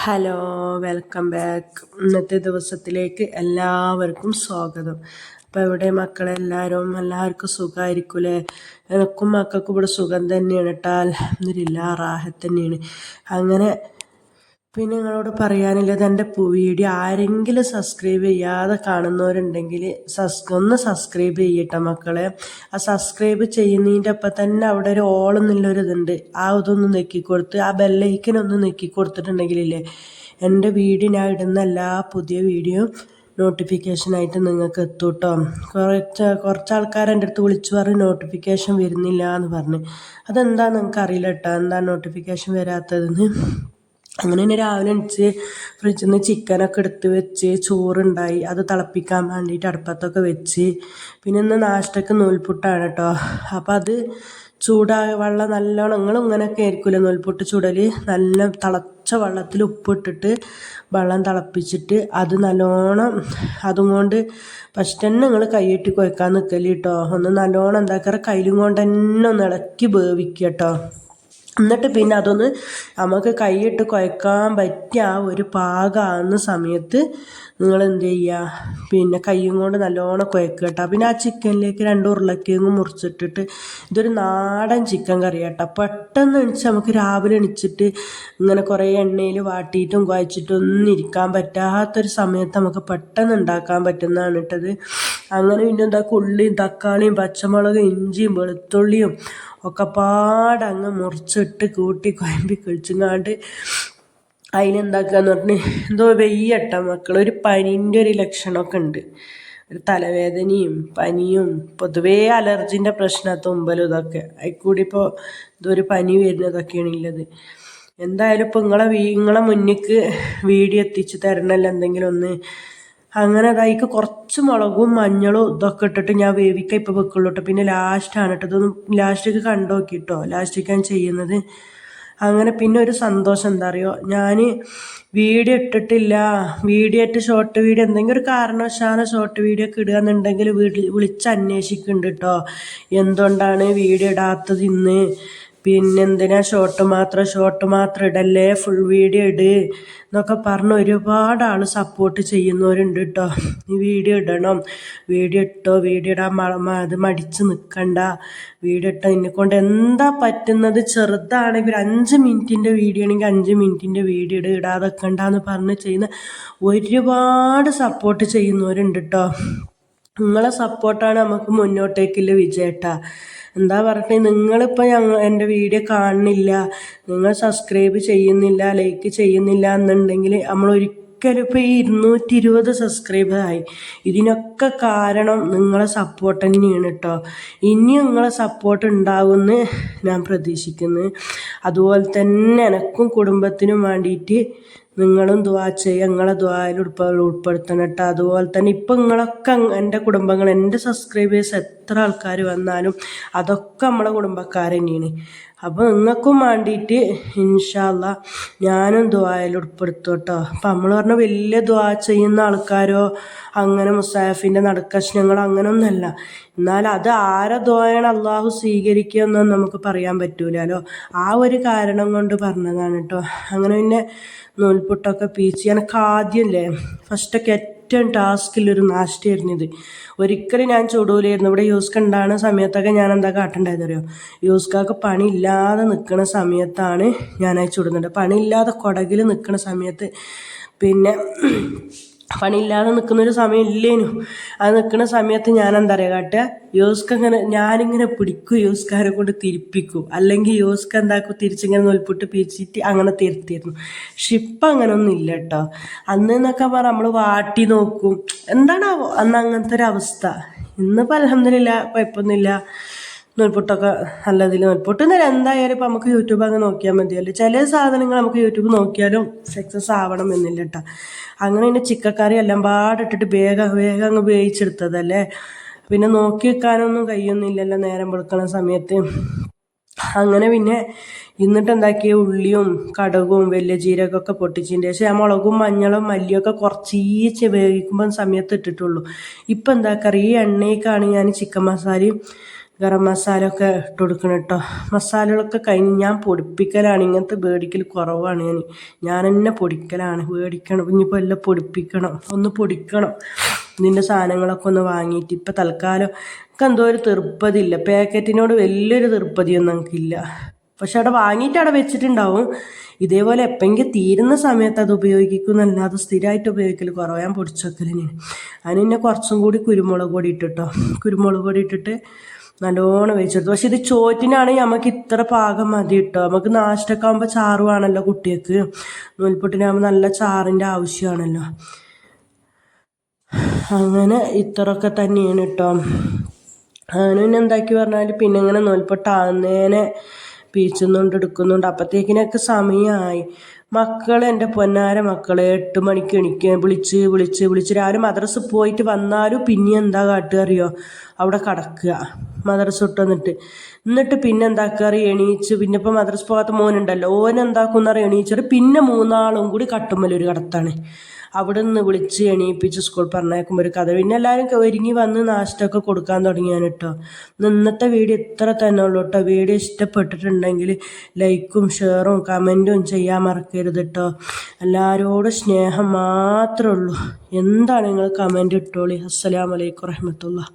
Hello, welcome back. ഇന്നത്തെ ദിവസത്തിലേക്ക് എല്ലാവർക്കും സ്വാഗതം. അപ്പോൾ ഇവിടെ എല്ലാവർക്കും സുഖമായിരിക്കൂലേ? എനിക്കും മക്കൾക്കും ഇവിടെ സുഖം തന്നെയാണ് കേട്ടോ. അൽഹംദുലില്ലാ, റാഹത്ത് തന്നെയാണ്. അങ്ങനെ പിന്നെ നിങ്ങളോട് പറയാനുള്ളത്, എൻ്റെ വീഡിയോ ആരെങ്കിലും സബ്സ്ക്രൈബ് ചെയ്യാതെ കാണുന്നവരുണ്ടെങ്കിൽ ഒന്ന് സബ്സ്ക്രൈബ് ചെയ്യട്ടെ മക്കളെ. ആ സബ്സ്ക്രൈബ് ചെയ്യുന്നതിൻ്റെ ഒപ്പം തന്നെ അവിടെ ഒരു ഓൾ എന്നുള്ളൊരു ഇതുണ്ട്, ആ ഇതൊന്ന് നെക്കിക്കൊടുത്ത് ആ ബെല്ലൈക്കനൊന്ന് നെക്കിക്കൊടുത്തിട്ടുണ്ടെങ്കിലേ എൻ്റെ വീഡിയോ ഞാൻ ഇടുന്ന എല്ലാ പുതിയ വീഡിയോ നോട്ടിഫിക്കേഷനായിട്ട് നിങ്ങൾക്ക് എത്തും കേട്ടോ. കുറച്ച് ആൾക്കാർ എൻ്റെ അടുത്ത് വിളിച്ചു പറഞ്ഞ് നോട്ടിഫിക്കേഷൻ വരുന്നില്ല എന്ന് പറഞ്ഞ്. അതെന്താണെന്ന് നിങ്ങൾക്ക് അറിയില്ല കേട്ടോ, എന്താ നോട്ടിഫിക്കേഷൻ വരാത്തതെന്ന്. അങ്ങനെ തന്നെ രാവിലെ എണിച്ച് ഫ്രിഡ്ജിൽ നിന്ന് ചിക്കനൊക്കെ എടുത്ത് വെച്ച് ചോറുണ്ടായി, അത് തിളപ്പിക്കാൻ വേണ്ടിയിട്ട് അടുപ്പത്തൊക്കെ വെച്ച്. പിന്നെ ഇന്ന് നാഷ്ടക്ക് നൂൽപുട്ടാണ് കേട്ടോ. അപ്പം അത് ചൂടായ വെള്ളം നല്ലോണം, നിങ്ങളും ഇങ്ങനെയൊക്കെ ആയിരിക്കുമല്ലോ നൂൽപുട്ട് ചുടൽ, നല്ല തിളച്ച വെള്ളത്തിൽ ഉപ്പിട്ടിട്ട് വെള്ളം തിളപ്പിച്ചിട്ട് അത് നല്ലോണം അതും കൊണ്ട് ഫസ്റ്റ് തന്നെ നിങ്ങൾ കൈയിട്ട് കുഴക്കാൻ നിൽക്കല് കേട്ടോ. ഒന്ന് നല്ലോണം എന്താക്കാറ് കയ്യിലും കൊണ്ട് തന്നെ ഒന്ന് ഇളക്കി വേവിക്കുക കേട്ടോ. എന്നിട്ട് പിന്നെ അതൊന്ന് നമുക്ക് കൈയിട്ട് കുഴക്കാൻ പറ്റിയ ആ ഒരു പാകമാകുന്ന സമയത്ത് നിങ്ങൾ എന്ത് ചെയ്യുക, പിന്നെ കൈയും കൊണ്ട് നല്ലോണം കുഴക്കുക കേട്ടോ. പിന്നെ ആ ചിക്കനിലേക്ക് 2 ഉരുളക്കിഴങ്ങ് മുറിച്ചിട്ടിട്ട്, ഇതൊരു നാടൻ ചിക്കൻ കറി കേട്ടോ. പെട്ടെന്ന് എണിച്ച് നമുക്ക് രാവിലെ എണിച്ചിട്ട് ഇങ്ങനെ കുറേ എണ്ണയിൽ വാട്ടിയിട്ടും കുഴച്ചിട്ടും ഒന്നും ഇരിക്കാൻ പറ്റാത്തൊരു സമയത്ത് നമുക്ക് പെട്ടെന്ന് ഉണ്ടാക്കാൻ പറ്റുന്നതാണ് കേട്ടത്. അങ്ങനെ പിന്നെ ഉള്ളിയും തക്കാളിയും പച്ചമുളകും ഇഞ്ചിയും വെളുത്തുള്ളിയും ഒക്കെ പാടങ്ങ് മുറിച്ചിട്ട് കൂട്ടി കുഴമ്പി കഴിച്ചങ്ങാണ്ട് അതിനെന്താക്കാന്ന് പറഞ്ഞ് എന്തോ വെയ്യട്ട മക്കൾ, ഒരു പനീൻ്റെ ഒരു ലക്ഷണമൊക്കെ ഉണ്ട്. ഒരു തലവേദനയും പനിയും പൊതുവേ അലർജിൻ്റെ പ്രശ്നം, തുമ്പലും ഇതൊക്കെ അതിൽക്കൂടി ഇപ്പോൾ ഇതൊരു പനി വരുന്നതൊക്കെയാണ് ഉള്ളത്. എന്തായാലും ഇപ്പോൾ നിങ്ങളെ മുന്നിലേക്ക് വീഡിയോ എത്തിച്ച് തരണമല്ലോ എന്തെങ്കിലും ഒന്ന്. അങ്ങനെ അതായിക്ക് കുറച്ച് മുളകും മഞ്ഞളും ഇതൊക്കെ ഇട്ടിട്ട് ഞാൻ വേവിക്കാൻ ഇപ്പോൾ വെക്കുള്ളൂ കേട്ടോ. പിന്നെ ലാസ്റ്റാണ് കേട്ടോ, ഇതൊന്നും ലാസ്റ്റേക്ക് കണ്ടു നോക്കി കേട്ടോ, ലാസ്റ്റേക്കാണ് ചെയ്യുന്നത്. അങ്ങനെ പിന്നെ ഒരു സന്തോഷം എന്താ അറിയോ, ഞാൻ വീഡിയോ ഇട്ടിട്ടില്ല, വീഡിയോ ഇട്ട് ഷോർട്ട് വീഡിയോ എന്തെങ്കിലും ഒരു കാരണവശാലും ഷോർട്ട് വീഡിയോ ഒക്കെ ഇടുക എന്നുണ്ടെങ്കിൽ വിളിച്ച് അന്വേഷിക്കുന്നുണ്ട് കേട്ടോ, എന്തുകൊണ്ടാണ് വീഡിയോ ഇടാത്തത് ഇന്ന്, പിന്നെന്തിനാ ഷോർട്ട് മാത്രം ഇടല്ലേ, ഫുൾ വീഡിയോ ഇട് എന്നൊക്കെ പറഞ്ഞ് ഒരുപാട് ആൾ സപ്പോർട്ട് ചെയ്യുന്നവരുണ്ട് കേട്ടോ. ഈ വീഡിയോ ഇടണം, വീഡിയോ ഇട്ടോ, വീഡിയോ ഇടാൻ അത് മടിച്ച് നിൽക്കണ്ട, വീഡിയോ ഇട്ടോ, എന്നെക്കൊണ്ട് എന്താ പറ്റുന്നത്, ചെറുതാണെങ്കിൽ 5 മിനിറ്റിൻ്റെ വീഡിയോ ആണെങ്കിൽ 5 മിനിറ്റിൻ്റെ വീഡിയോ ഇടാതെ വെക്കണ്ടെന്ന് പറഞ്ഞ് ചെയ്യുന്ന ഒരുപാട് സപ്പോർട്ട് ചെയ്യുന്നവരുണ്ട് കേട്ടോ. നിങ്ങളെ സപ്പോർട്ടാണ് നമുക്ക് മുന്നോട്ടേക്കുള്ള വിജയട്ടാ. എന്താ പറഞ്ഞിട്ട്, നിങ്ങളിപ്പോൾ എൻ്റെ വീഡിയോ കാണുന്നില്ല, നിങ്ങൾ സബ്സ്ക്രൈബ് ചെയ്യുന്നില്ല, ലൈക്ക് ചെയ്യുന്നില്ല എന്നുണ്ടെങ്കിൽ നമ്മൾ ഒരിക്കലും ഇപ്പോൾ ഈ 220 സബ്സ്ക്രൈബറായി, ഇതിനൊക്കെ കാരണം നിങ്ങളെ സപ്പോർട്ട് തന്നെയാണ് കേട്ടോ. ഇനിയും നിങ്ങളെ സപ്പോർട്ട് ഉണ്ടാകുമെന്ന് ഞാൻ പ്രതീക്ഷിക്കുന്നു. അതുപോലെ തന്നെ എനക്കും കുടുംബത്തിനും വേണ്ടിയിട്ട് നിങ്ങളും ദുആ ചെയ്യുക, നിങ്ങളെ ദുആയിൽ ഉൾപ്പെടുത്തണം കേട്ടോ. അതുപോലെ തന്നെ ഇപ്പം നിങ്ങളൊക്കെ എൻ്റെ കുടുംബങ്ങൾ, എൻ്റെ സബ്സ്ക്രൈബേഴ്സ് എത്ര ആൾക്കാർ വന്നാലും അതൊക്കെ നമ്മളെ കുടുംബക്കാർ തന്നെയാണ്. അപ്പോൾ നിങ്ങൾക്കും വേണ്ടിയിട്ട് ഇൻഷാ അല്ലാഹ് ഞാനും ദുആയിൽ ഉൾപ്പെടുത്തും കേട്ടോ. അപ്പം നമ്മൾ പറഞ്ഞ വലിയ ദുആ ചെയ്യുന്ന ആൾക്കാരോ അങ്ങനെ മുസാഫിൻ്റെ നടുക്കഷ്ണങ്ങളോ അങ്ങനെയൊന്നുമല്ല. എന്നാൽ അത് ആരെ ദുആയാണ് അള്ളാഹു സ്വീകരിക്കുക എന്നൊന്നും നമുക്ക് പറയാൻ പറ്റൂലല്ലോ. ആ ഒരു കാരണം കൊണ്ട് പറഞ്ഞതാണ് കേട്ടോ. അങ്ങനെ പിന്നെ നൂൽപുട്ടൊക്കെ പീച്ച്, എനിക്ക് ആദ്യമല്ലേ ഫസ്റ്റൊക്കെ ഏറ്റവും ടാസ്കിലൊരു നാഷ്ടയായിരുന്നു ഇത്. ഒരിക്കലും ഞാൻ ചുടൂലായിരുന്നു. ഇവിടെ യൂസ്ക ഉണ്ടാകുന്ന സമയത്തൊക്കെ ഞാൻ എന്താ കാട്ടുണ്ടായിരുന്നു അറിയോ, യൂസ്കാക്ക് പണിയില്ലാതെ നിൽക്കുന്ന സമയത്താണ് ഞാനത് ചുടുന്നുണ്ട്. പണിയില്ലാതെ കുടകിൽ നിൽക്കുന്ന സമയത്ത്, പിന്നെ പണിയില്ലാതെ നിൽക്കുന്നൊരു സമയം ഇല്ലേനു, അത് നിൽക്കുന്ന സമയത്ത് ഞാൻ എന്താ പറയുക കാട്ടുക, ഞാനിങ്ങനെ പിടിക്കും, യൂസ്കാരെ കൊണ്ട് തിരിപ്പിക്കും, അല്ലെങ്കിൽ യൂസ്ക എന്താക്കും തിരിച്ചിങ്ങനെ നൂൽപുട്ട് പീച്ചിട്ട് അങ്ങനെ തിരുത്തിയിരുന്നു. പക്ഷെ ഇപ്പം അങ്ങനെയൊന്നും ഇല്ല കേട്ടോ. അന്ന് എന്നൊക്കെ പറഞ്ഞാൽ നമ്മൾ വാട്ടി നോക്കും, എന്താണാവോ അന്ന് അങ്ങനത്തെ ഒരു അവസ്ഥ. ഇന്നിപ്പോൾ അൽഹംദുലില്ലാ കുഴപ്പമൊന്നുമില്ല, നൂൽപുട്ടൊക്കെ നല്ലതിൽ നൂൽപുട്ട് എന്നല്ല, എന്തായാലും ഇപ്പം നമുക്ക് യൂട്യൂബ് അങ്ങ് നോക്കിയാൽ മതിയല്ലോ. ചില സാധനങ്ങൾ നമുക്ക് യൂട്യൂബ് നോക്കിയാലും സക്സസ് ആവണം എന്നില്ല കേട്ടോ. അങ്ങനെ പിന്നെ ചിക്കക്കറി എല്ലാം പാടിട്ടിട്ട് വേഗം അങ്ങ് വേവിച്ചെടുത്തതല്ലേ, പിന്നെ നോക്കി വെക്കാനൊന്നും കഴിയുന്നില്ലല്ലോ നേരം വെളുക്കണ സമയത്ത്. അങ്ങനെ പിന്നെ എന്നിട്ട് എന്താക്കിയ ഉള്ളിയും കടുകും വലിയ ജീരകമൊക്കെ പൊട്ടിച്ചതിൻ്റെ ശേഷം ആ മുളകും മഞ്ഞളും മല്ലിയൊക്കെ കുറച്ചീച്ച് വേവിക്കുമ്പോൾ സമയത്ത് ഇട്ടിട്ടുള്ളൂ. ഇപ്പം എന്താക്കാറ്, ഈ എണ്ണയ്ക്കാണ് ഞാൻ ചിക്കൻ മസാലയും ഗരം മസാല ഒക്കെ ഇട്ട് കൊടുക്കണം കേട്ടോ. മസാലകളൊക്കെ കഴിഞ്ഞ് ഞാൻ പൊടിപ്പിക്കലാണ്, ഇങ്ങനത്തെ മേടിക്കൽ കുറവാണ്. ഞാൻ തന്നെ പൊടിക്കലാണ്. മേടിക്കണം ഇനിയിപ്പോൾ എല്ലാം പൊടിപ്പിക്കണം, ഒന്ന് പൊടിക്കണം ഇതിൻ്റെ സാധനങ്ങളൊക്കെ ഒന്ന് വാങ്ങിയിട്ട്. ഇപ്പം തൽക്കാലം ഒക്കെ എന്തോ ഒരു തീർപ്പതില്ല, പാക്കറ്റിനോട് വലിയൊരു തീർപ്പതിയൊന്നും നമുക്കില്ല. പക്ഷെ അവിടെ വാങ്ങിയിട്ട് അവിടെ വെച്ചിട്ടുണ്ടാവും. ഇതേപോലെ എപ്പെങ്കിൽ തീരുന്ന സമയത്ത് അത് ഉപയോഗിക്കുന്നല്ലാതെ സ്ഥിരമായിട്ട് ഉപയോഗിക്കൽ കുറവ്. ഞാൻ പൊടിച്ച് വെക്കലിനാണ്. അതിന് പിന്നെ കുറച്ചും കൂടി കുരുമുളക് പൊടി ഇട്ടിട്ടോ, കുരുമുളക് പൊടി ഇട്ടിട്ട് നല്ലോണം വെച്ചെടുത്തു. പക്ഷെ ഇത് ചോറ്റിനാണെങ്കിൽ നമുക്ക് ഇത്ര പാകം മതി കേട്ടോ. നമുക്ക് നാഷ്ടൊക്കെ ആകുമ്പോൾ ചാറുവാണല്ലോ കുട്ടികൾക്ക്, നൂൽപുട്ടിനാകുമ്പോൾ നല്ല ചാറിൻ്റെ ആവശ്യമാണല്ലോ. അങ്ങനെ ഇത്രയൊക്കെ തന്നെയാണ് കേട്ടോ. അങ്ങനെ പിന്നെ എന്താക്കി പറഞ്ഞാൽ പിന്നെ ഇങ്ങനെ നൂൽപുട്ടാകുന്നേനെ പീച്ചുന്നുണ്ട് എടുക്കുന്നുണ്ട്. അപ്പോഴത്തേക്കിനൊക്കെ സമയമായി. മക്കൾ, എൻ്റെ പൊന്നാര മക്കളെ 8 മണിക്ക് എണിക്കുക, വിളിച്ച് വിളിച്ച് വിളിച്ച് രാവിലെ മദ്രസ പോയിട്ട് വന്നാലും പിന്നെ എന്താ കാട്ടുക അറിയോ, അവിടെ കിടക്കുക മദ്രസ ഇട്ട് എന്നിട്ട് പിന്നെ എന്താക്കുക അറിയാം, എണീച്ച് പിന്നെ ഇപ്പോൾ മദ്രസ പോകാത്ത മോനുണ്ടല്ലോ, ഓനെന്താക്കുന്നറിയാം, എണീച്ചിട്ട് പിന്നെ 3 കൂടി കട്ടുമ്മലൊരു കിടത്താണ്. അവിടെ നിന്ന് വിളിച്ച് എണീപ്പിച്ച് സ്കൂൾ പറഞ്ഞേക്കുമ്പോൾ ഒരു കഥ. പിന്നെ എല്ലാവരും ഒരുങ്ങി വന്ന് നാഷ്ടമൊക്കെ കൊടുക്കാൻ തുടങ്ങിയാണ് കേട്ടോ. ഇന്നത്തെ വീഡിയോ ഇത്ര തന്നെ ഉള്ളൂ കേട്ടോ. വീഡിയോ ഇഷ്ടപ്പെട്ടിട്ടുണ്ടെങ്കിൽ ലൈക്കും ഷെയറും കമൻറ്റും ചെയ്യാൻ മറക്കരുത് കേട്ടോ. എല്ലാവരോടും സ്നേഹം മാത്രമേ ഉള്ളൂ. എന്താണ് നിങ്ങൾ കമൻറ്റ് ഇട്ടോളി. അസ്സലാമു അലൈക്കും വറഹ്മത്തുള്ളാഹി.